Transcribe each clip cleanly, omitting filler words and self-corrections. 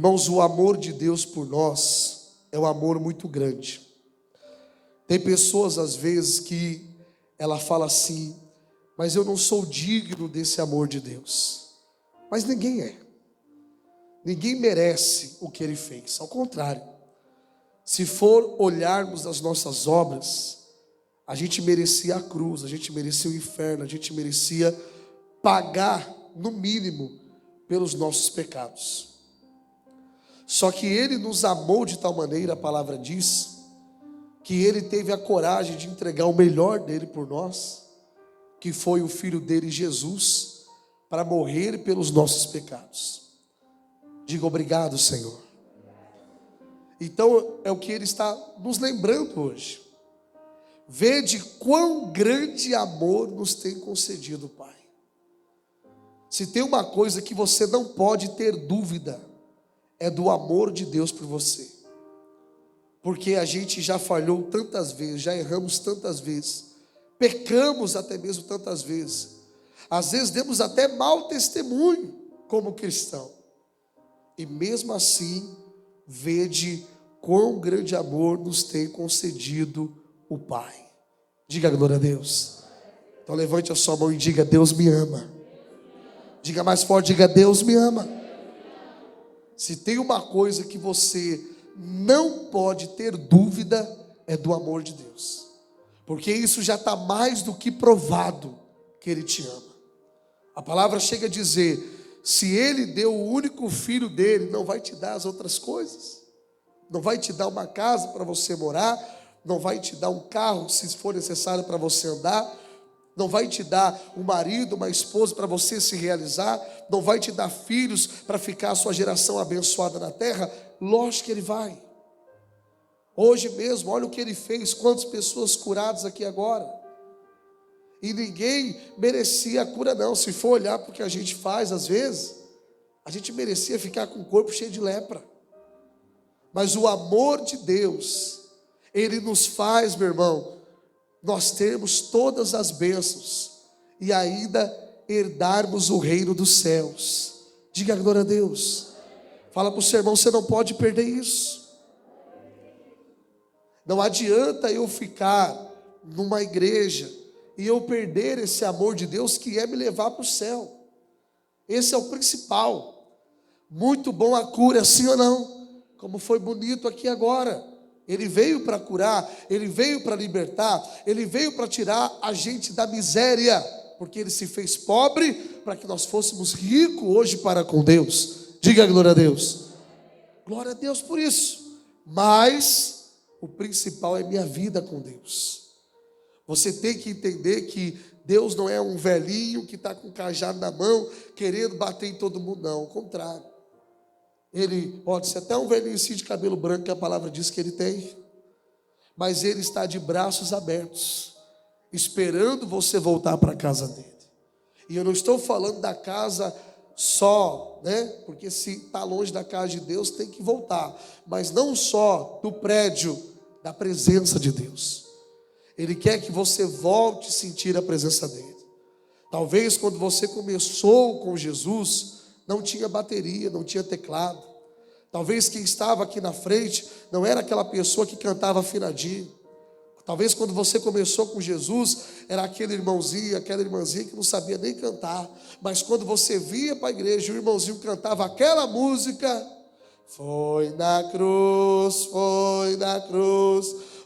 Irmãos, o amor de Deus por nós é um amor muito grande. Tem pessoas às vezes que ela fala assim: mas eu não sou digno desse amor de Deus. Mas ninguém é. Ninguém merece o que Ele fez. Ao contrário, se for olharmos as nossas obras, a gente merecia a cruz, a gente merecia o inferno, a gente merecia pagar, no mínimo, pelos nossos pecados. Só que Ele nos amou de tal maneira, a palavra diz, que Ele teve a coragem de entregar o melhor dele por nós, que foi o Filho dele, Jesus, para morrer pelos nossos pecados. Diga obrigado, Senhor. Então é o que Ele está nos lembrando hoje. Vede quão grande amor nos tem concedido o Pai. Se tem uma coisa que você não pode ter dúvida, é do amor de Deus por você. Porque a gente já falhou tantas vezes, já erramos tantas vezes, pecamos até mesmo tantas vezes. Às vezes demos até mau testemunho como cristão. E mesmo assim, vede quão grande amor nos tem concedido o Pai. Diga glória a Deus. Então levante a sua mão e diga: Deus me ama. Diga mais forte, diga: Deus me ama. Se tem uma coisa que você não pode ter dúvida, é do amor de Deus. Porque isso já está mais do que provado que Ele te ama. A palavra chega a dizer: se Ele deu o único filho dele, não vai te dar as outras coisas. Não vai te dar uma casa para você morar, não vai te dar um carro se for necessário para você andar, não vai te dar um marido, uma esposa para você se realizar, não vai te dar filhos para ficar a sua geração abençoada na terra. Lógico que Ele vai. Hoje mesmo, olha o que Ele fez, quantas pessoas curadas aqui agora. E ninguém merecia a cura não. Se for olhar para o que a gente faz às vezes, a gente merecia ficar com o corpo cheio de lepra. Mas o amor de Deus, Ele nos faz, meu irmão, nós termos todas as bênçãos e ainda herdarmos o reino dos céus. Diga glória a Deus. Fala para o seu irmão: você não pode perder isso. Não adianta eu ficar numa igreja e eu perder esse amor de Deus que é me levar para o céu. Esse é o principal. Muito bom a cura, sim ou não? Como foi bonito aqui agora. Ele veio para curar, Ele veio para libertar, Ele veio para tirar a gente da miséria, porque Ele se fez pobre para que nós fôssemos ricos hoje para com Deus. Diga glória a Deus. Glória a Deus por isso. Mas o principal é minha vida com Deus. Você tem que entender que Deus não é um velhinho que está com o cajado na mão, querendo bater em todo mundo, não, ao contrário. Ele pode ser até um velhinho assim de cabelo branco, que a palavra diz que ele tem, mas Ele está de braços abertos, esperando você voltar para a casa dele. E eu não estou falando da casa só, né? Porque se está longe da casa de Deus, tem que voltar. Mas não só do prédio, da presença de Deus. Ele quer que você volte a sentir a presença dele. Talvez quando você começou com Jesus, não tinha bateria, não tinha teclado. Talvez quem estava aqui na frente não era aquela pessoa que cantava afinadinho. Talvez quando você começou com Jesus, era aquele irmãozinho, aquela irmãzinha que não sabia nem cantar. Mas quando você via para a igreja, o irmãozinho cantava aquela música: foi na cruz,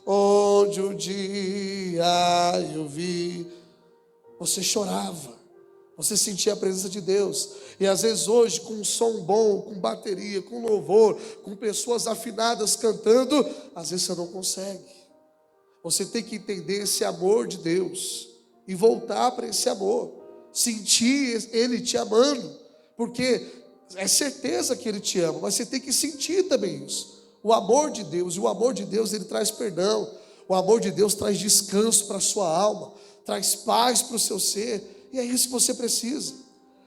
onde um dia eu vi. Você chorava. Você sentia a presença de Deus. E às vezes hoje, com um som bom, com bateria, com louvor, com pessoas afinadas cantando, às vezes você não consegue. Você tem que entender esse amor de Deus e voltar para esse amor. Sentir Ele te amando. Porque é certeza que Ele te ama, mas você tem que sentir também isso. O amor de Deus, e o amor de Deus, Ele traz perdão. O amor de Deus traz descanso para a sua alma, traz paz para o seu ser. E é isso que você precisa.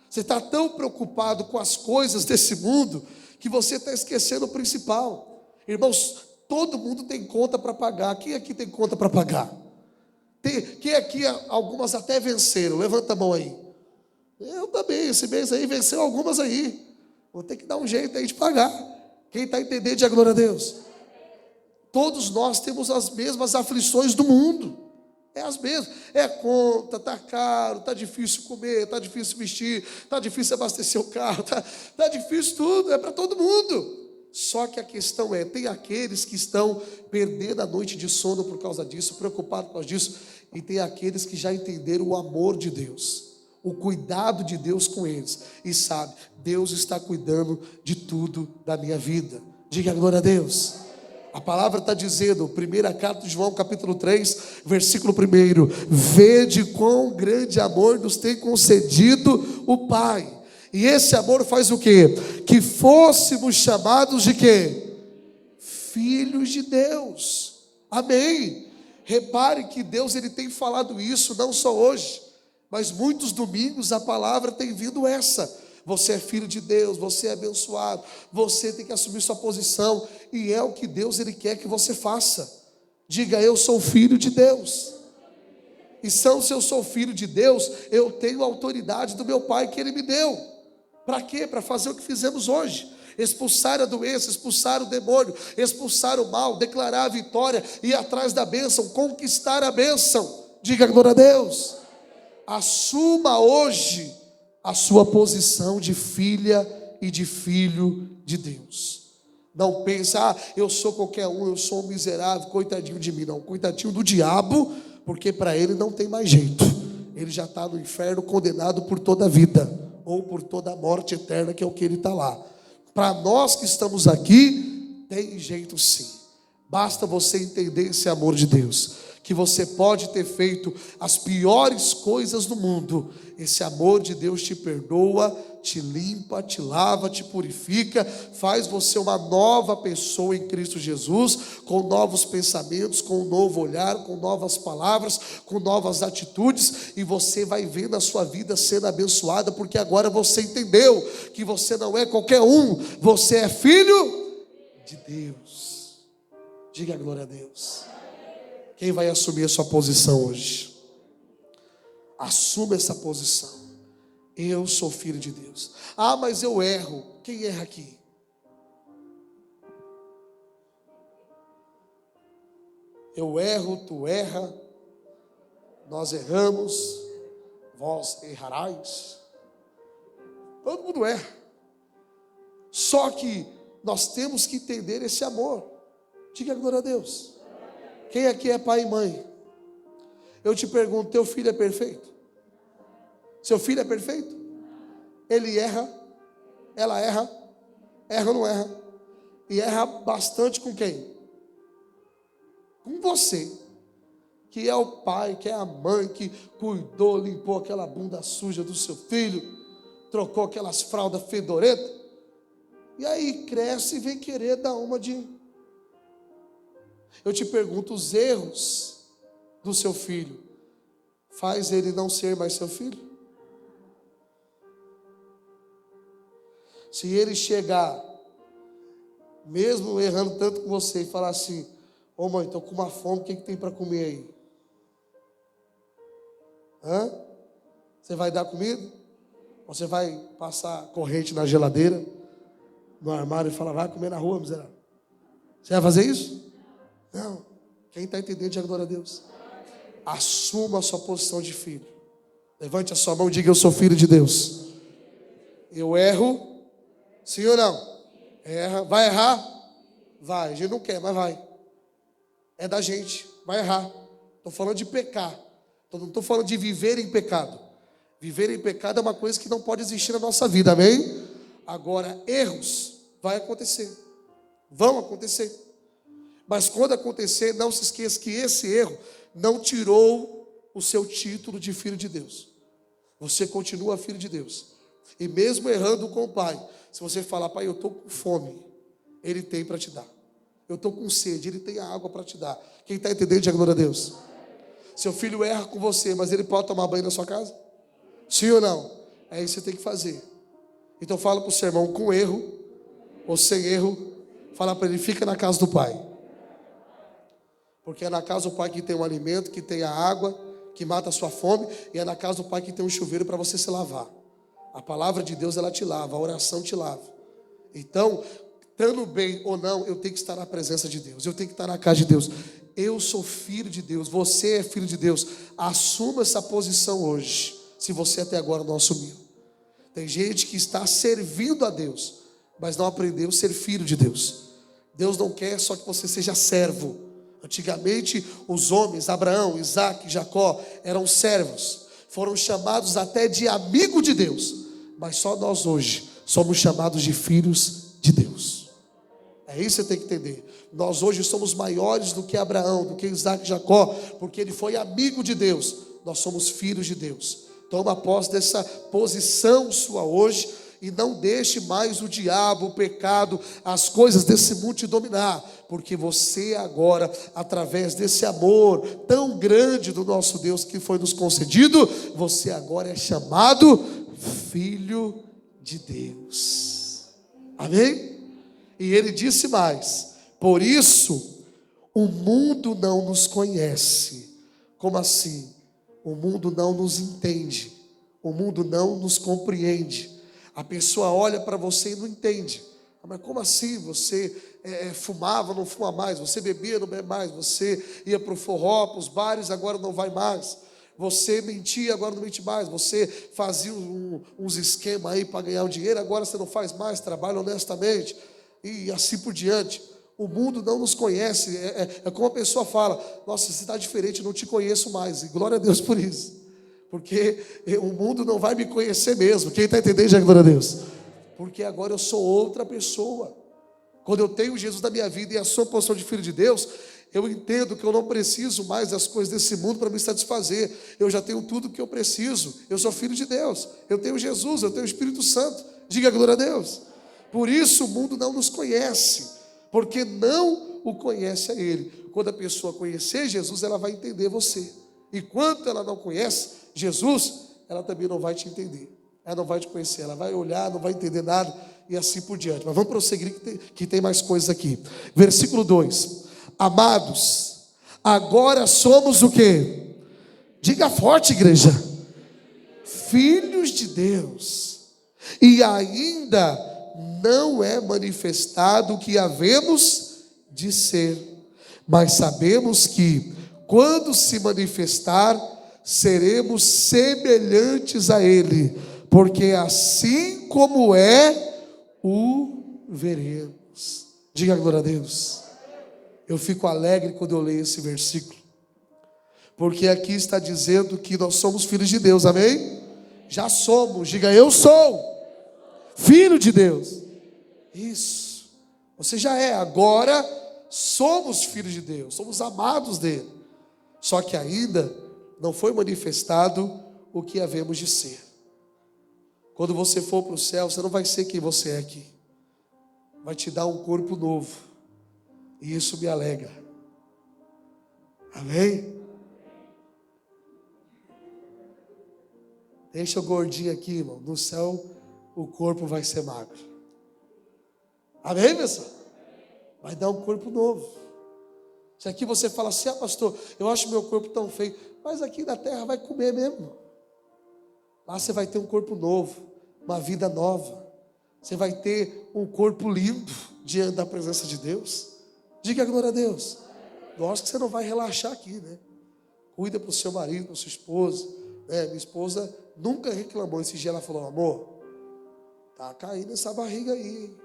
Você está tão preocupado com as coisas desse mundo que você está esquecendo o principal. Irmãos, todo mundo tem conta para pagar. Quem aqui tem conta para pagar? Quem aqui, algumas até venceram? Levanta a mão aí. Eu também, esse mês aí venceu algumas aí. Vou ter que dar um jeito aí de pagar. Quem está entendendo, diga glória a Deus. Todos nós temos as mesmas aflições do mundo. É as mesmas. É conta, está caro, está difícil comer, está difícil vestir, está difícil abastecer o carro, está difícil tudo, é para todo mundo. Só que a questão é, tem aqueles que estão perdendo a noite de sono por causa disso, preocupados por causa disso, e tem aqueles que já entenderam o amor de Deus, o cuidado de Deus com eles, e sabe, Deus está cuidando de tudo da minha vida. Diga glória a Deus. A palavra está dizendo, primeira carta de João, capítulo 3, versículo 1: vede quão grande amor nos tem concedido o Pai. E esse amor faz o quê? Que fôssemos chamados de quê? Filhos de Deus. Amém. Repare que Deus ele tem falado isso não só hoje, mas muitos domingos a palavra tem vindo essa. Você é filho de Deus, você é abençoado, você tem que assumir sua posição, e é o que Deus ele quer que você faça. Diga, eu sou filho de Deus. E se eu sou filho de Deus, eu tenho a autoridade do meu Pai que Ele me deu. Para quê? Para fazer o que fizemos hoje. Expulsar a doença, expulsar o demônio, expulsar o mal, declarar a vitória, ir atrás da bênção, conquistar a bênção. Diga glória a Deus. Assuma hoje a sua posição de filha e de filho de Deus. Não pense, eu sou qualquer um, eu sou um miserável, coitadinho de mim. Não, coitadinho do diabo, porque para ele não tem mais jeito. Ele já está no inferno condenado por toda a vida, ou por toda a morte eterna, que é o que ele está lá. Para nós que estamos aqui, tem jeito sim. Basta você entender esse amor de Deus, que você pode ter feito as piores coisas do mundo, esse amor de Deus te perdoa, te limpa, te lava, te purifica, faz você uma nova pessoa em Cristo Jesus, com novos pensamentos, com um novo olhar, com novas palavras, com novas atitudes, e você vai vendo a sua vida sendo abençoada, porque agora você entendeu que você não é qualquer um, você é filho de Deus. Diga glória a Deus. Quem vai assumir a sua posição hoje? Assuma essa posição. Eu sou filho de Deus. Mas eu erro. Quem erra aqui? Eu erro, tu erra, nós erramos, vós errarais. Todo mundo erra. Só que nós temos que entender esse amor. Diga glória a Deus. Quem aqui é pai e mãe? Eu te pergunto, teu filho é perfeito? Seu filho é perfeito? Ele erra? Ela erra? Erra ou não erra? E erra bastante com quem? Com você, que é o pai, que é a mãe, que cuidou, limpou aquela bunda suja do seu filho, trocou aquelas fraldas fedorentas, e aí cresce e vem querer dar uma de... Eu te pergunto, os erros do seu filho faz ele não ser mais seu filho? Se ele chegar, mesmo errando tanto com você, e falar assim: ô mãe, estou com uma fome, o que tem para comer aí? Você vai dar comida? Ou você vai passar corrente na geladeira, no armário, e falar: vai comer na rua, miserável? Você vai fazer isso? Não. Quem está entendendo, diga glória a Deus. Assuma a sua posição de filho. Levante a sua mão e diga: eu sou filho de Deus. Eu erro. Sim ou não? Erra. Vai errar? Vai. A gente não quer, mas vai. É da gente. Vai errar. Estou falando de pecar. Não estou falando de viver em pecado. Viver em pecado é uma coisa que não pode existir na nossa vida, amém? Agora, erros vai acontecer. Vão acontecer. Mas quando acontecer, não se esqueça que esse erro não tirou o seu título de filho de Deus. Você continua filho de Deus. E mesmo errando com o pai, se você falar: pai, eu estou com fome, ele tem para te dar. Eu estou com sede, ele tem a água para te dar. Quem está entendendo, diga glória a Deus. Seu filho erra com você, mas ele pode tomar banho na sua casa? Sim ou não? É isso que você tem que fazer. Então fala para o seu irmão, com erro ou sem erro, fala para ele: fica na casa do pai. Porque é na casa do pai que tem um alimento, que tem a água, que mata a sua fome, e é na casa do pai que tem um chuveiro para você se lavar. A palavra de Deus, ela te lava, a oração te lava. Então, estando bem ou não, eu tenho que estar na presença de Deus, eu tenho que estar na casa de Deus. Eu sou filho de Deus, você é filho de Deus. Assuma essa posição hoje, se você até agora não assumiu. Tem gente que está servindo a Deus, mas não aprendeu a ser filho de Deus. Deus não quer só que você seja servo. Antigamente os homens, Abraão, Isaac, Jacó, eram servos, foram chamados até de amigo de Deus, mas só nós hoje somos chamados de filhos de Deus. É isso que você tem que entender. Nós hoje somos maiores do que Abraão, do que Isaac e Jacó, porque ele foi amigo de Deus. Nós somos filhos de Deus. Toma posse dessa posição sua hoje e não deixe mais o diabo, o pecado, as coisas desse mundo te dominar, porque você agora, através desse amor tão grande do nosso Deus que foi nos concedido, você agora é chamado filho de Deus. Amém? E ele disse mais: por isso o mundo não nos conhece. Como assim? O mundo não nos entende, o mundo não nos compreende. A pessoa olha para você e não entende. Mas como assim? Você fumava, não fuma mais, você bebia, não bebe mais, você ia para o forró, para os bares, agora não vai mais, você mentia, agora não mente mais, você fazia uns esquemas aí para ganhar o dinheiro, agora você não faz mais, trabalha honestamente, e assim por diante. O mundo não nos conhece. É como a pessoa fala: nossa, você está diferente, eu não te conheço mais. E glória a Deus por isso, porque o mundo não vai me conhecer mesmo. Quem está entendendo, já glória a Deus. Porque agora eu sou outra pessoa. Quando eu tenho Jesus na minha vida e a sua posição de filho de Deus, eu entendo que eu não preciso mais das coisas desse mundo para me satisfazer. Eu já tenho tudo que eu preciso. Eu sou filho de Deus, eu tenho Jesus, eu tenho o Espírito Santo. Diga glória a Deus. Por isso o mundo não nos conhece, porque não o conhece a Ele. Quando a pessoa conhecer Jesus, ela vai entender você. E quando ela não conhece Jesus, ela também não vai te entender. Ela não vai te conhecer, ela vai olhar, não vai entender nada, e assim por diante. Mas vamos prosseguir, que tem mais coisas aqui. Versículo 2: amados, agora somos o quê? Diga forte, igreja: filhos de Deus, e ainda não é manifestado o que havemos de ser, mas sabemos que, quando se manifestar, seremos semelhantes a Ele, porque assim como é, o veremos. Diga glória a Deus. Eu fico alegre quando eu leio esse versículo, porque aqui está dizendo que nós somos filhos de Deus, amém? Já somos, diga: eu sou filho de Deus. Isso, você já é, agora somos filhos de Deus, somos amados dele. Só que ainda não foi manifestado o que havemos de ser. Quando você for para o céu, você não vai ser quem você é aqui. Vai te dar um corpo novo, e isso me alegra. Amém? Deixa o gordinho aqui, irmão. No céu o corpo vai ser magro. Amém, pessoal? Vai dar um corpo novo. Se aqui você fala assim: ah, pastor, eu acho meu corpo tão feio, mas aqui na terra vai comer mesmo. Lá você vai ter um corpo novo, uma vida nova. Você vai ter um corpo lindo diante da presença de Deus. Diga glória a Deus. Lógico que você não vai relaxar aqui, né? Cuida para o seu marido, para a sua esposa, né? Minha esposa nunca reclamou. Esse dia ela falou: amor, tá caindo essa barriga aí, hein?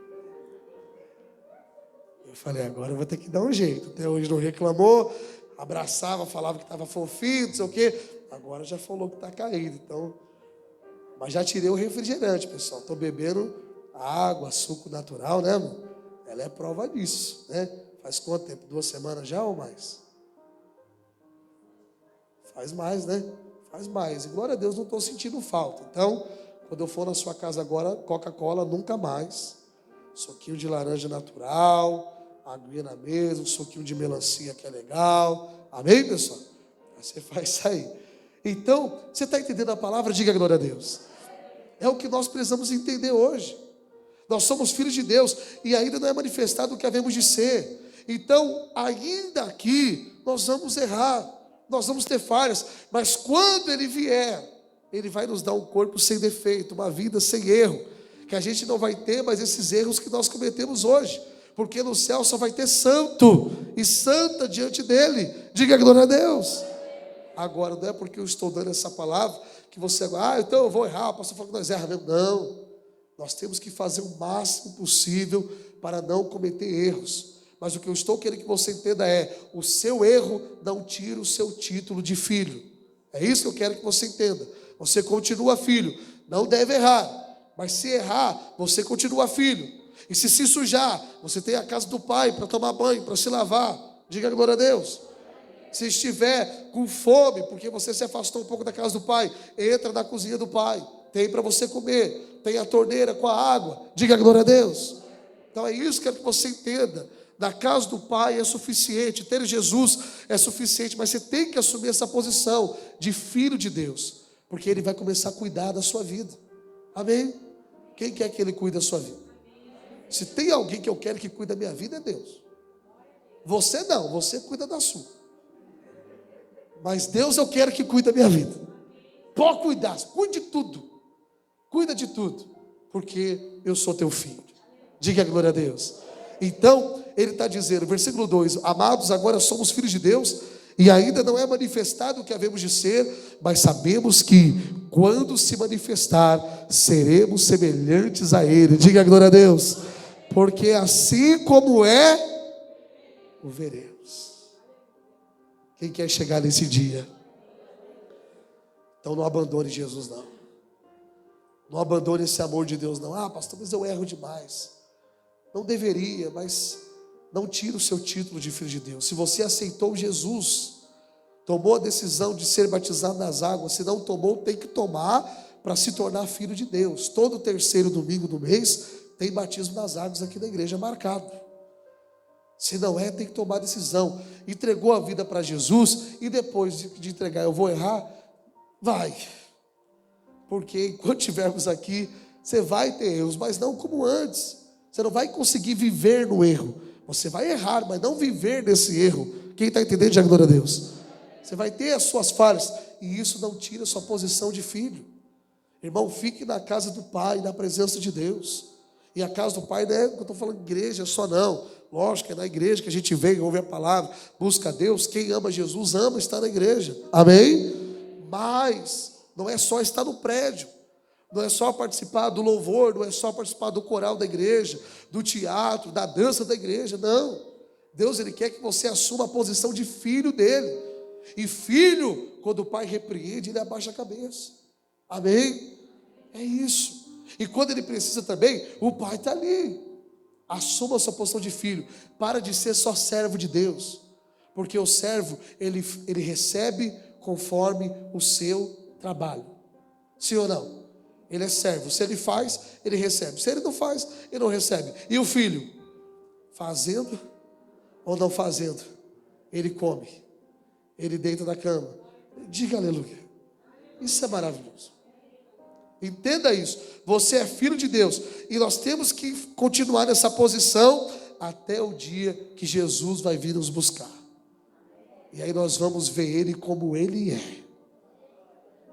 Eu falei: agora eu vou ter que dar um jeito. Até hoje não reclamou, abraçava, falava que estava fofinho, não sei o quê. Agora já falou que está caído. Então, mas já tirei o refrigerante, pessoal. Estou bebendo água, suco natural, né, amor? Ela é prova disso, né? Faz quanto tempo? 2 semanas já ou mais? Faz mais, né? Faz mais. E glória a Deus, não estou sentindo falta. Então, quando eu for na sua casa agora, Coca-Cola nunca mais. Suquinho de laranja natural, aguinha na mesa, um suquinho de melancia que é legal. Amém, pessoal? Aí você faz isso aí. Então, você está entendendo a palavra? Diga glória a Deus. É o que nós precisamos entender hoje. Nós somos filhos de Deus e ainda não é manifestado o que havemos de ser. Então, ainda aqui, nós vamos errar, nós vamos ter falhas, mas quando Ele vier, Ele vai nos dar um corpo sem defeito, uma vida sem erro, que a gente não vai ter mais esses erros que nós cometemos hoje, porque no céu só vai ter santo e santa diante dele. Diga glória a Deus. Agora, não é porque eu estou dando essa palavra que você agora, então eu vou errar, o pastor falou que nós erramos. Não, nós temos que fazer o máximo possível para não cometer erros. Mas o que eu estou querendo que você entenda é: o seu erro não tira o seu título de filho. É isso que eu quero que você entenda. Você continua filho, não deve errar, mas se errar, você continua filho. E se sujar, você tem a casa do pai para tomar banho, para se lavar. Diga glória a Deus. Se estiver com fome, porque você se afastou um pouco da casa do pai, entra na cozinha do pai, tem para você comer, tem a torneira com a água. Diga glória a Deus. Então é isso que eu quero que você entenda. Na casa do pai é suficiente, ter Jesus é suficiente, mas você tem que assumir essa posição de filho de Deus, porque ele vai começar a cuidar da sua vida. Amém? Quem quer que ele cuide da sua vida? Se tem alguém que eu quero que cuide da minha vida, é Deus. Você não, você cuida da sua. Mas Deus eu quero que cuide da minha vida. Pode cuidar, cuide de tudo. Cuida de tudo, porque eu sou teu filho. Diga a glória a Deus. Então, ele está dizendo, versículo 2: amados, agora somos filhos de Deus, e ainda não é manifestado o que havemos de ser, mas sabemos que, quando se manifestar, seremos semelhantes a Ele. Diga a glória a Deus. Porque assim como é, o veremos. Quem quer chegar nesse dia? Então não abandone Jesus, não. Não abandone esse amor de Deus, não. Ah, pastor, mas eu erro demais. Não deveria, mas não tira o seu título de filho de Deus. Se você aceitou Jesus, tomou a decisão de ser batizado nas águas, se não tomou, tem que tomar para se tornar filho de Deus. Todo terceiro domingo do mês tem batismo nas águas aqui na igreja marcado. Se não é, tem que tomar a decisão. Entregou a vida para Jesus, e depois de entregar, eu vou errar? Vai. Porque enquanto estivermos aqui, você vai ter erros, mas não como antes. Você não vai conseguir viver no erro. Você vai errar, mas não viver nesse erro. Quem está entendendo, diga glória a Deus. Você vai ter as suas falhas, e isso não tira a sua posição de filho. Irmão, fique na casa do Pai, na presença de Deus. E a casa do Pai não é, eu estou falando igreja só não. Lógico, é na igreja que a gente vem, ouve a palavra, busca a Deus. Quem ama Jesus, ama estar na igreja. Amém? Mas não é só estar no prédio. Não é só participar do louvor, não é só participar do coral da igreja, do teatro, da dança da igreja, não. Deus, Ele quer que você assuma a posição de filho dEle. E filho, quando o pai repreende, ele abaixa a cabeça. Amém? É isso. E quando ele precisa também, o pai está ali. Assuma a sua posição de filho. Para de ser só servo de Deus. Porque o servo, ele recebe conforme o seu trabalho. Sim ou não? Ele é servo. Se ele faz, ele recebe. Se ele não faz, ele não recebe. E o filho? Fazendo ou não fazendo, ele come. Ele deita na cama. Diga aleluia. Isso é maravilhoso. Entenda isso. Você é filho de Deus. E nós temos que continuar nessa posição até o dia que Jesus vai vir nos buscar. E aí nós vamos ver Ele como Ele é.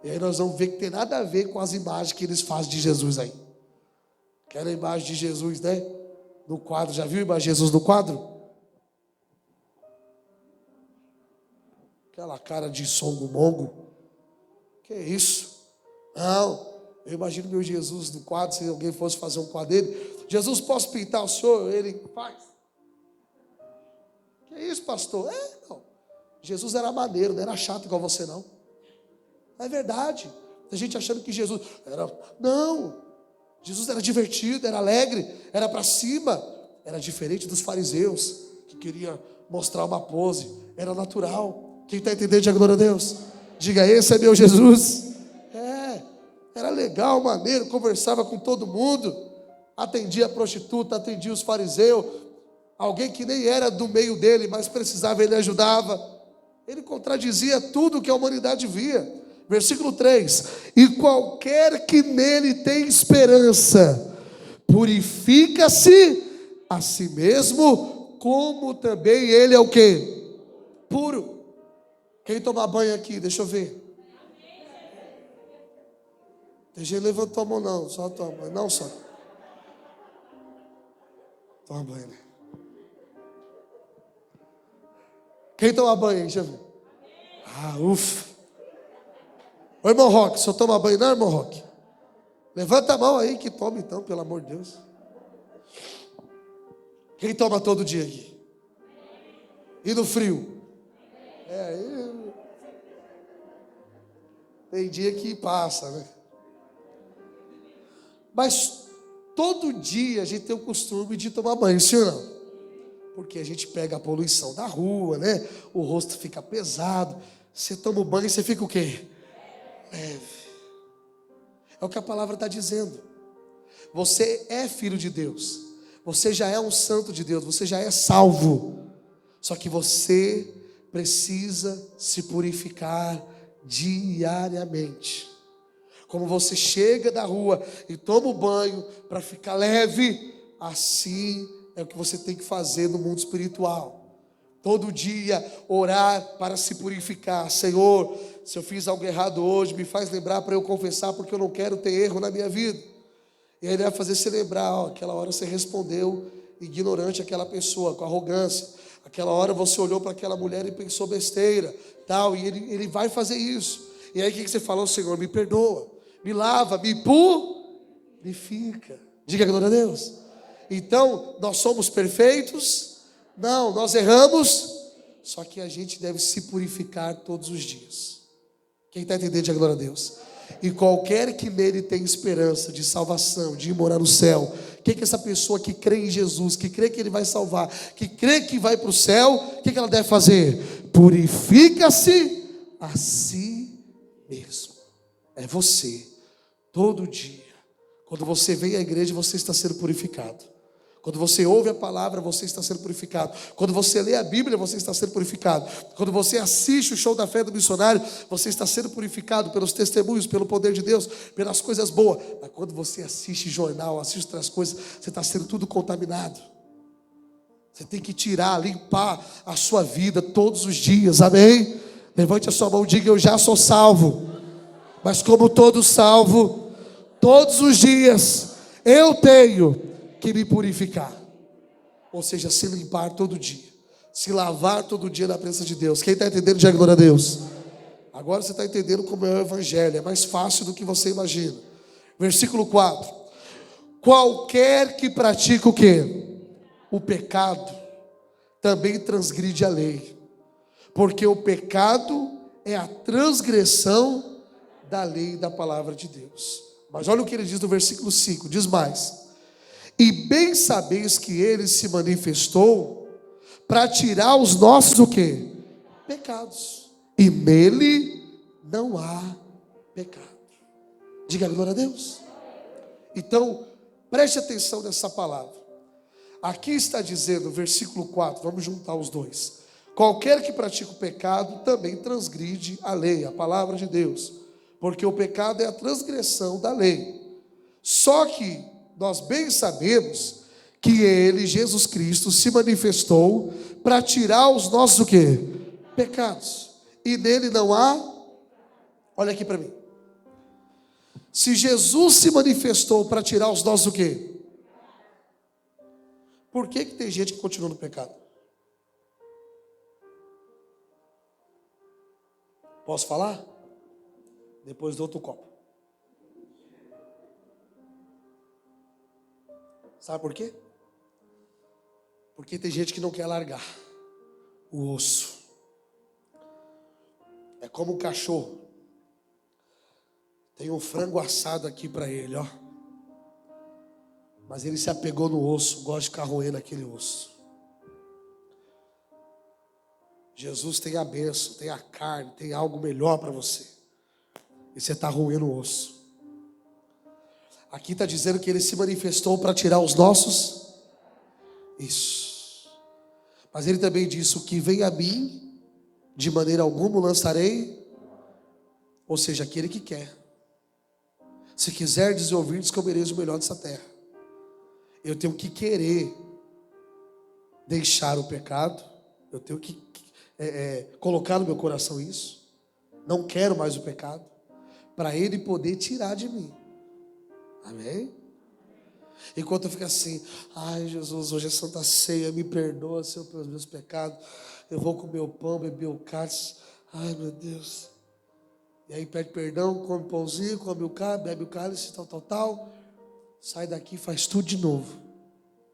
E aí nós vamos ver que tem nada a ver com as imagens que eles fazem de Jesus aí. Aquela imagem de Jesus, né? No quadro. Já viu a imagem de Jesus no quadro? Aquela cara de songo-mongo. Que é isso? Não. Eu imagino meu Jesus no quadro, se alguém fosse fazer um quadro dele. Jesus, posso pintar o senhor? Ele faz. Que é isso, pastor? Não. Jesus era maneiro, não era chato igual você, não. É verdade. A gente achando que Jesus era... Não. Jesus era divertido, era alegre, era para cima. Era diferente dos fariseus, que queria mostrar uma pose. Era natural. Quem está entendendo, diga glória a Deus. Diga, esse é meu Jesus. Era legal, maneiro, conversava com todo mundo. Atendia a prostituta, atendia os fariseus. Alguém que nem era do meio dele, mas precisava, ele ajudava. Ele contradizia tudo que a humanidade via. Versículo 3: e qualquer que nele tem esperança, purifica-se a si mesmo, como também ele é o quê? Puro. Quem tomar banho aqui, deixa eu ver. Tem gente que levantou a mão, não, só toma, não só. Toma banho, né? Quem toma banho aí? Deixa eu ver. Ah, ufa. Ô, irmão Roque, o senhor toma banho não, irmão Roque? Levanta a mão aí que toma então, pelo amor de Deus. Quem toma todo dia aqui? E no frio? Tem dia que passa, né? Mas todo dia a gente tem o costume de tomar banho, sim ou não? Porque a gente pega a poluição da rua, né? O rosto fica pesado. Você toma o banho e você fica o quê? Leve. É o que a palavra está dizendo. Você é filho de Deus. Você já é um santo de Deus. Você já é salvo. Só que você precisa se purificar diariamente. Como você chega da rua e toma o banho para ficar leve, assim é o que você tem que fazer no mundo espiritual. Todo dia orar para se purificar. Senhor, se eu fiz algo errado hoje, me faz lembrar para eu confessar, porque eu não quero ter erro na minha vida. E aí ele vai fazer você lembrar, aquela hora você respondeu ignorante àquela pessoa, com arrogância. Aquela hora você olhou para aquela mulher e pensou besteira, tal, e ele vai fazer isso. E aí o que você falou? Senhor, me perdoa, me lava, me purifica. Diga glória a Deus. Então, nós somos perfeitos? Não, nós erramos, só que a gente deve se purificar todos os dias. Quem está entendendo, diga glória a Deus. E qualquer que nele tem esperança de salvação, de ir morar no céu, o que essa pessoa que crê em Jesus, que crê que ele vai salvar, que crê que vai para o céu, o que ela deve fazer? Purifica-se a si mesmo. É você, todo dia. Quando você vem à igreja, você está sendo purificado. Quando você ouve a palavra, você está sendo purificado. Quando você lê a Bíblia, você está sendo purificado. Quando você assiste o show da fé do missionário, você está sendo purificado pelos testemunhos, pelo poder de Deus, pelas coisas boas. Mas quando você assiste jornal, assiste outras coisas, você está sendo tudo contaminado. Você tem que tirar, limpar a sua vida todos os dias, amém? Levante a sua mão e diga: eu já sou salvo. Mas como todo salvo, todos os dias eu tenho que me purificar, ou seja, se limpar todo dia, se lavar todo dia na presença de Deus. Quem está entendendo, diga glória a Deus. Agora você está entendendo como é o evangelho, é mais fácil do que você imagina. Versículo 4: qualquer que pratica o quê? O pecado, também transgride a lei, porque o pecado é a transgressão da lei e da palavra de Deus. Mas olha o que ele diz no versículo 5, diz mais: e bem sabeis que ele se manifestou para tirar os nossos o quê? Pecados. E nele não há pecado. Diga glória a Deus. Então, preste atenção nessa palavra. Aqui está dizendo, versículo 4, vamos juntar os dois. Qualquer que pratica o pecado também transgride a lei, a palavra de Deus. Porque o pecado é a transgressão da lei. Só que nós bem sabemos que ele, Jesus Cristo, se manifestou para tirar os nossos o quê? Pecados. E nele não há. Olha aqui para mim. Se Jesus se manifestou para tirar os nossos o quê? Por que tem gente que continua no pecado? Posso falar? Depois do outro copo. Sabe por quê? Porque tem gente que não quer largar o osso. É como um cachorro. Tem um frango assado aqui para ele, ó. Mas ele se apegou no osso, gosta de ficar roendo aquele osso. Jesus tem a bênção, tem a carne, tem algo melhor para você. E você está roendo o osso. Aqui está dizendo que ele se manifestou para tirar os nossos. Isso. Mas ele também disse: o que vem a mim, de maneira alguma o lançarei. Ou seja, aquele que quer. Se quiser desouvir, diz que eu mereço o melhor dessa terra. Eu tenho que querer deixar o pecado. Eu tenho que colocar no meu coração isso. Não quero mais o pecado, para ele poder tirar de mim. Amém? Enquanto eu fico assim, ai Jesus, hoje é Santa Ceia, me perdoa, Senhor, pelos meus pecados. Eu vou comer o pão, beber o cálice. Ai meu Deus. E aí pede perdão, come o pãozinho, come o cálice, bebe o cálice, tal. Sai daqui e faz tudo de novo.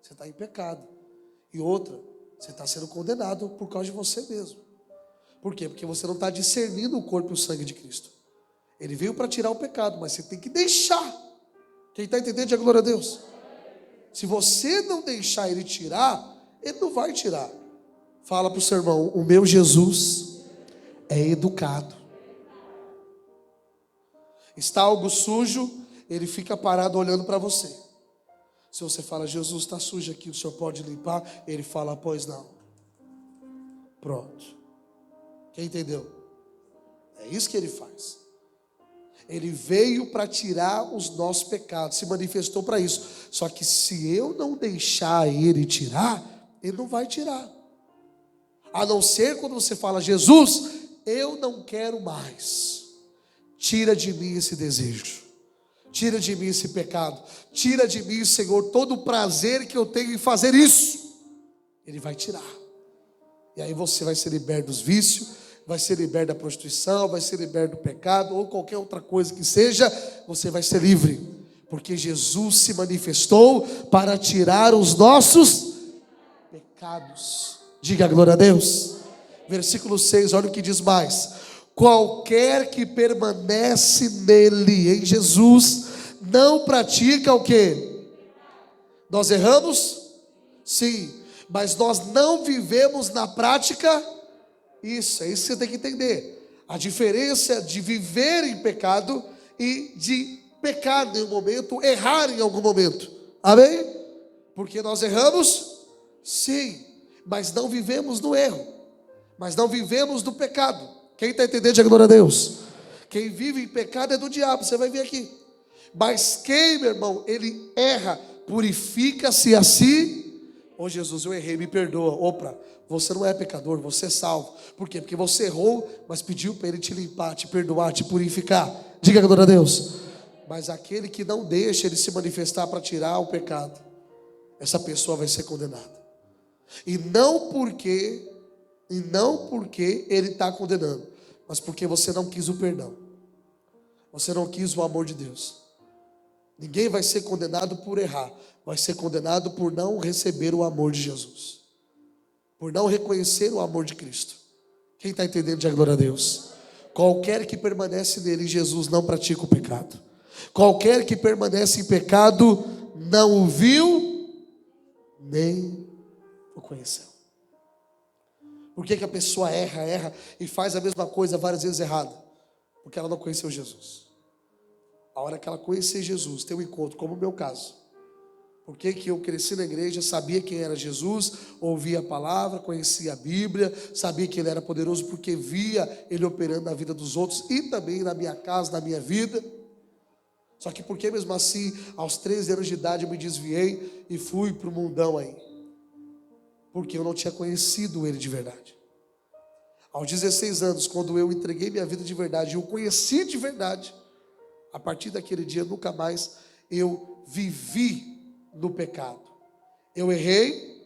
Você está em pecado. E outra, você está sendo condenado por causa de você mesmo. Por quê? Porque você não está discernindo o corpo e o sangue de Cristo. Ele veio para tirar o pecado, mas você tem que deixar. Quem está entendendo, diga glória a Deus. Se você não deixar Ele tirar, Ele não vai tirar. Fala para o seu irmão, o meu Jesus é educado. Está algo sujo, Ele fica parado olhando para você. Se você fala, Jesus, está sujo aqui, o Senhor pode limpar? Ele fala, pois não. Pronto. Quem entendeu? É isso que Ele faz. Ele veio para tirar os nossos pecados, se manifestou para isso. Só que se eu não deixar Ele tirar, Ele não vai tirar. A não ser quando você fala, Jesus, eu não quero mais. Tira de mim esse desejo. Tira de mim esse pecado. Tira de mim, Senhor, todo o prazer que eu tenho em fazer isso. Ele vai tirar. E aí você vai ser liberto dos vícios, vai ser liberto da prostituição, vai ser liberto do pecado, ou qualquer outra coisa que seja, você vai ser livre. Porque Jesus se manifestou para tirar os nossos pecados. Diga glória a Deus. Versículo 6, olha o que diz mais. Qualquer que permanece nele, em Jesus, não pratica o quê? Nós erramos? Sim, mas nós não vivemos na prática. Isso, é isso que você tem que entender. A diferença de viver em pecado e de pecar em um momento, errar em algum momento. Amém? Porque nós erramos? Sim, mas não vivemos no erro. Mas não vivemos no pecado. Quem está entendendo, diga glória a Deus. Quem vive em pecado é do diabo, você vai ver aqui. Mas quem, meu irmão, ele erra, purifica-se a si. Ô Jesus, eu errei, me perdoa. Opa, você não é pecador, você é salvo. Por quê? Porque você errou, mas pediu para Ele te limpar, te perdoar, te purificar. Diga glória a Deus. Mas aquele que não deixa Ele se manifestar para tirar o pecado, essa pessoa vai ser condenada. E não porque Ele está condenando, mas porque você não quis o perdão. Você não quis o amor de Deus. Ninguém vai ser condenado por errar, vai ser condenado por não receber o amor de Jesus, por não reconhecer o amor de Cristo. Quem está entendendo, diga glória a Deus. Qualquer que permanece nele, Jesus, não pratica o pecado. Qualquer que permanece em pecado não o viu, nem o conheceu. Por que a pessoa erra e faz a mesma coisa várias vezes errada? Porque ela não conheceu Jesus. A hora que ela conhecer Jesus, ter um encontro, como o meu caso. Porque que eu cresci na igreja, sabia quem era Jesus, ouvia a palavra, conhecia a Bíblia, sabia que Ele era poderoso porque via Ele operando na vida dos outros e também na minha casa, na minha vida. Só que porque mesmo assim, aos 13 anos de idade eu me desviei e fui para o mundão aí. Porque eu não tinha conhecido Ele de verdade. Aos 16 anos, quando eu entreguei minha vida de verdade, eu conheci de verdade, a partir daquele dia, nunca mais eu vivi no pecado. Eu errei.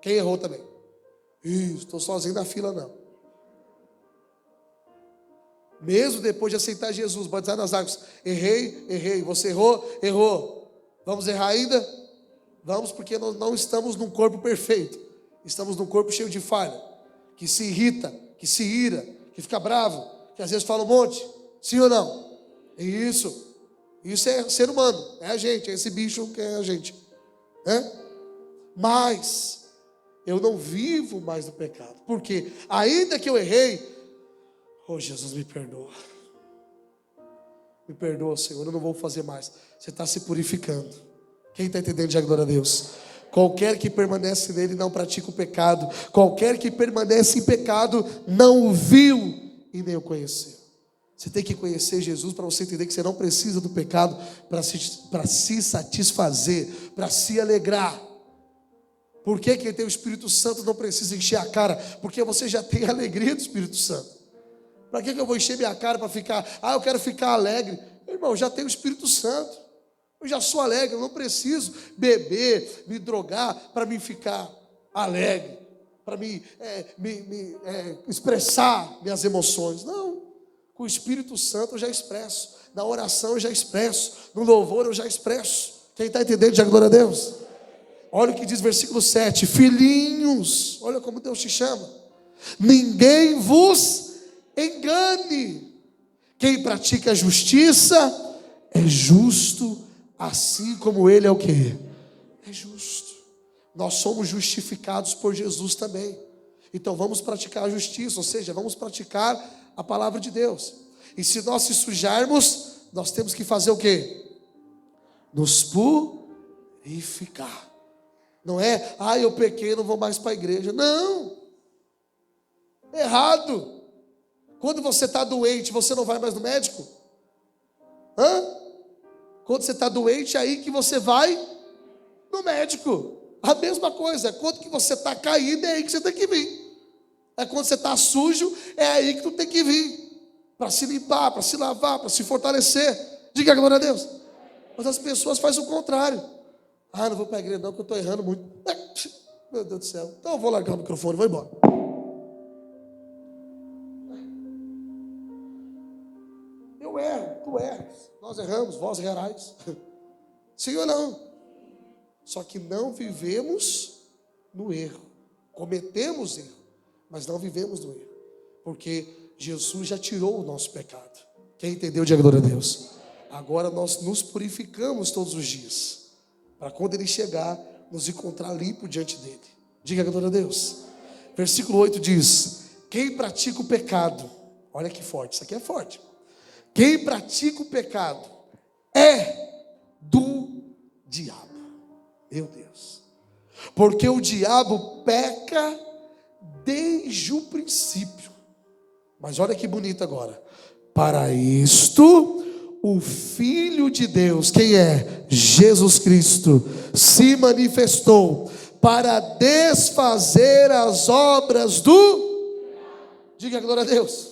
Quem errou também? Estou sozinho na fila não. Mesmo depois de aceitar Jesus, batizado nas águas, errei. Você errou. Vamos errar ainda? Vamos, porque nós não estamos num corpo perfeito. Estamos num corpo cheio de falha, que se irrita, que se ira, que fica bravo, que às vezes fala um monte. Sim ou não? Isso é ser humano, é a gente, é esse bicho que é a gente, né? Mas eu não vivo mais no pecado, porque ainda que eu errei, oh Jesus, me perdoa, Senhor, eu não vou fazer mais. Você está se purificando. Quem está entendendo, diga glória a Deus. Qualquer que permanece nele não pratica o pecado. Qualquer que permanece em pecado não o viu e nem o conheceu. Você tem que conhecer Jesus para você entender que você não precisa do pecado para se satisfazer, para se alegrar. Por que quem tem o Espírito Santo não precisa encher a cara? Porque você já tem a alegria do Espírito Santo. Para que eu vou encher minha cara para ficar, eu quero ficar alegre? Irmão, já tenho o Espírito Santo. Eu já sou alegre, eu não preciso beber, me drogar para me ficar alegre, para me expressar minhas emoções. Não, com o Espírito Santo eu já expresso, na oração eu já expresso, no louvor eu já expresso. Quem está entendendo, diga glória a Deus. Olha o que diz o versículo 7, filhinhos, olha como Deus te chama. Ninguém vos engane. Quem pratica a justiça é justo, assim como ele é o quê? É justo. Nós somos justificados por Jesus também. Então vamos praticar a justiça, ou seja, vamos praticar a palavra de Deus. E se nós se sujarmos, nós temos que fazer o quê? Nos purificar. Não é, eu pequei, não vou mais para a igreja. Não. Errado. Quando você está doente, você não vai mais no médico? Quando você está doente, é aí que você vai no médico. A mesma coisa, quando que você está caído, é aí que você tem que vir. É quando você está sujo, é aí que tu tem que vir. Para se limpar, para se lavar, para se fortalecer. Diga glória a Deus. Mas as pessoas fazem o contrário. Não vou para a igreja não, porque eu estou errando muito. Meu Deus do céu. Então eu vou largar o microfone e vou embora. Eu erro, tu erras. Nós erramos, vós errais. Sim ou não? Só que não vivemos no erro. Cometemos erro, mas não vivemos no erro. Porque Jesus já tirou o nosso pecado. Quem entendeu, diga glória a Deus. Agora nós nos purificamos todos os dias, para quando Ele chegar, nos encontrar limpo diante dEle. Diga glória a Deus. Versículo 8 diz, quem pratica o pecado, olha que forte, isso aqui é forte. Quem pratica o pecado é do diabo. Meu Deus. Porque o diabo peca desde o princípio. Mas olha que bonito agora. Para isto, o Filho de Deus, quem é? Jesus Cristo, se manifestou para desfazer as obras do... Diga glória a Deus.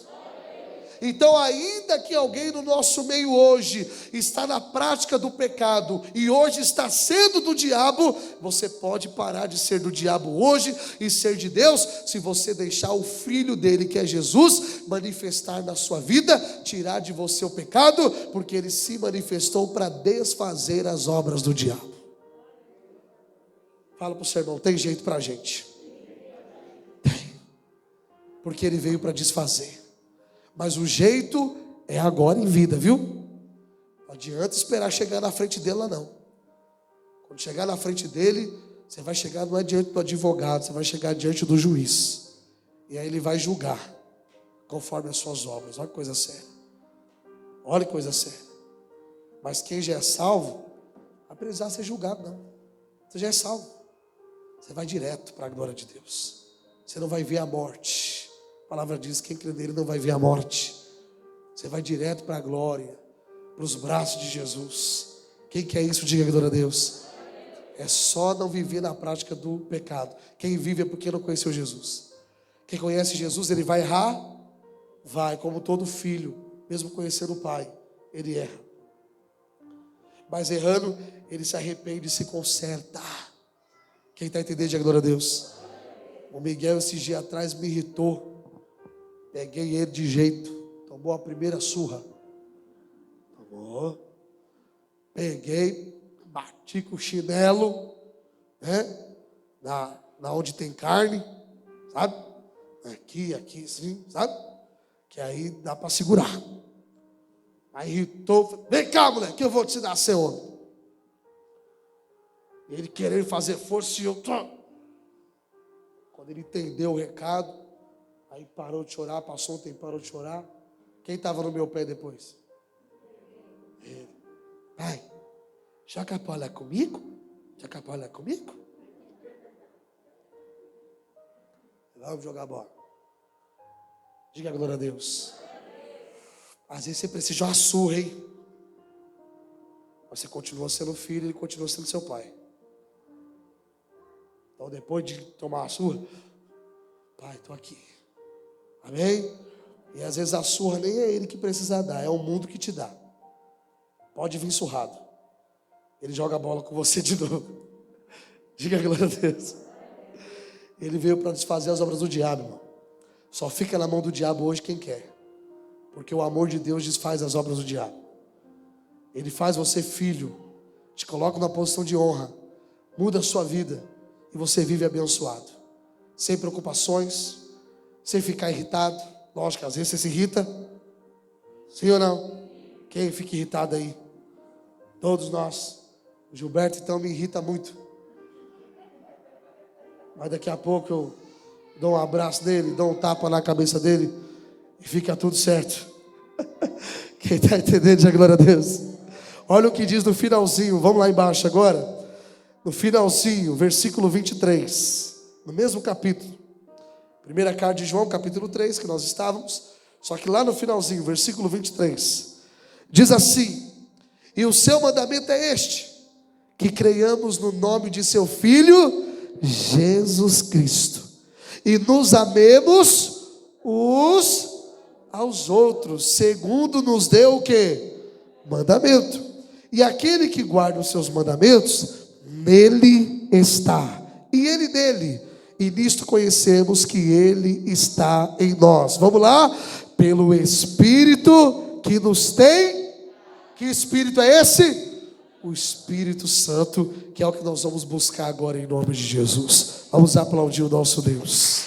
Então, ainda que alguém no nosso meio hoje está na prática do pecado e hoje está sendo do diabo, você pode parar de ser do diabo hoje e ser de Deus, se você deixar o Filho dele, que é Jesus, manifestar na sua vida, tirar de você o pecado, porque ele se manifestou para desfazer as obras do diabo. Fala para o seu irmão, tem jeito para a gente? Tem, porque ele veio para desfazer. Mas o jeito é agora em vida, viu? Não adianta esperar chegar na frente dele lá não. Quando chegar na frente dele, você vai chegar não é diante do advogado, você vai chegar diante do juiz. E aí ele vai julgar, conforme as suas obras. Olha que coisa séria. Olha que coisa séria. Mas quem já é salvo, não vai precisar ser julgado não. Você já é salvo. Você vai direto para a glória de Deus. Você não vai ver a morte. A palavra diz, quem crê nele não vai ver a morte. Você vai direto para a glória, para os braços de Jesus. Quem quer isso, diga glória a Deus. É só não viver na prática do pecado. Quem vive é porque não conheceu Jesus. Quem conhece Jesus, ele vai errar? Vai, como todo filho, mesmo conhecendo o pai, ele erra. Mas errando, ele se arrepende e se conserta. Quem está entendendo, diga glória a Deus. O Miguel esses dias atrás me irritou. Peguei ele de jeito. Tomou a primeira surra. Tomou. Peguei, bati com o chinelo, né? Na onde tem carne, sabe? Aqui, assim, sabe? Que aí dá para segurar. Aí irritou. Vem cá, moleque, que eu vou te ensinar a ser homem. Ele querendo fazer força e eu... Quando ele entendeu o recado, aí parou de chorar, passou um tempo, parou de chorar. Quem estava no meu pé depois? Ele. Pai, já quer falar comigo? Já quer falar comigo? Vamos jogar bola. Diga a glória a Deus. Às vezes você precisa de uma surra, hein? Você continua sendo filho, ele continua sendo seu pai. Então depois de tomar a surra, pai, estou aqui. Amém? E às vezes a surra nem é ele que precisa dar, é o mundo que te dá. pode vir surrado. Ele joga a bola com você de novo. Diga glória a Deus. Ele veio para desfazer as obras do diabo, irmão. Só fica na mão do diabo hoje quem quer. Porque o amor de Deus desfaz as obras do diabo. Ele faz você filho, te coloca numa posição de honra, muda a sua vida e você vive abençoado. Sem preocupações, sem ficar irritado. Lógico, às vezes você se irrita. Sim ou não? Quem fica irritado aí? Todos nós. O Gilberto então me irrita muito. Mas daqui a pouco eu dou um abraço nele, dou um tapa na cabeça dele e fica tudo certo. Quem está entendendo, diga glória a Deus. Olha o que diz no finalzinho, vamos lá embaixo agora. No finalzinho, versículo 23, no mesmo capítulo. Primeira carta de João, capítulo 3, que nós estávamos. Só que lá no finalzinho, versículo 23, diz assim: e o seu mandamento é este, que creiamos no nome de seu Filho, Jesus Cristo, e nos amemos uns aos outros, segundo nos deu o quê? Mandamento. E aquele que guarda os seus mandamentos, nele está, e ele nele, e nisto conhecemos que ele está em nós. Vamos lá? Pelo Espírito que nos tem. Que Espírito é esse? O Espírito Santo, que é o que nós vamos buscar agora em nome de Jesus. Vamos aplaudir o nosso Deus.